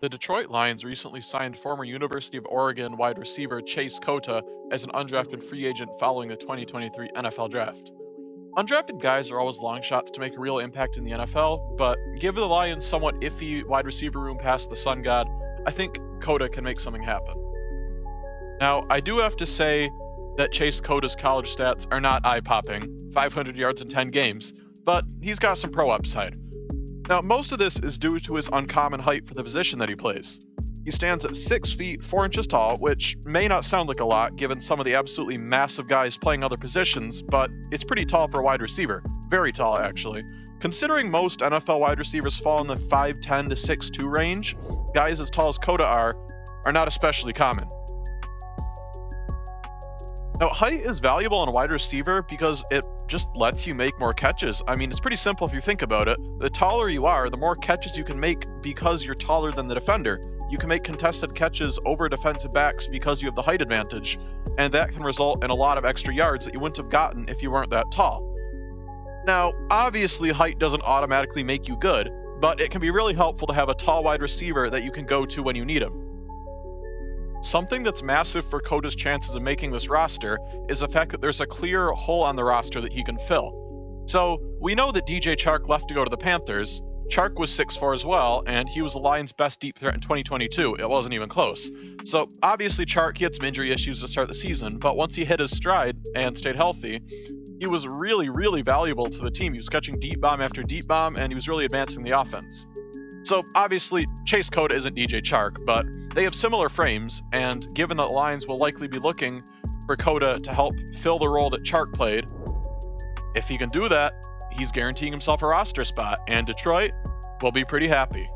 The Detroit Lions recently signed former University of Oregon wide receiver Chase Cota as an undrafted free agent following the 2023 NFL Draft. Undrafted guys are always long shots to make a real impact in the NFL, but given the Lions' somewhat iffy wide receiver room past the Sun God, I think Cota can make something happen. Now, I do have to say that Chase Cota's college stats are not eye-popping, 500 yards in 10 games, but he's got some pro upside. Now, most of this is due to his uncommon height for the position that he plays. He stands at 6 feet 4 inches tall, which may not sound like a lot given some of the absolutely massive guys playing other positions, but it's pretty tall for a wide receiver. Very tall, actually. Considering most NFL wide receivers fall in the 5'10 to 6'2 range, guys as tall as Cota are not especially common. Now, height is valuable in a wide receiver because it just lets you make more catches. I mean, it's pretty simple if you think about it. The taller you are, the more catches you can make because you're taller than the defender. You can make contested catches over defensive backs because you have the height advantage, and that can result in a lot of extra yards that you wouldn't have gotten if you weren't that tall. Now, obviously, height doesn't automatically make you good, but it can be really helpful to have a tall wide receiver that you can go to when you need him. Something that's massive for Cota's chances of making this roster is the fact that there's a clear hole on the roster that he can fill. So, we know that DJ Chark left to go to the Panthers. Chark was 6'4 as well, and he was the Lions' best deep threat in 2022. It wasn't even close. So, obviously Chark, he had some injury issues to start the season, but once he hit his stride and stayed healthy, he was really, really valuable to the team. He was catching deep bomb after deep bomb, and he was really advancing the offense. So, obviously, Chase Cota isn't DJ Chark, but they have similar frames, and given that the Lions will likely be looking for Cota to help fill the role that Chark played, if he can do that, he's guaranteeing himself a roster spot, and Detroit will be pretty happy.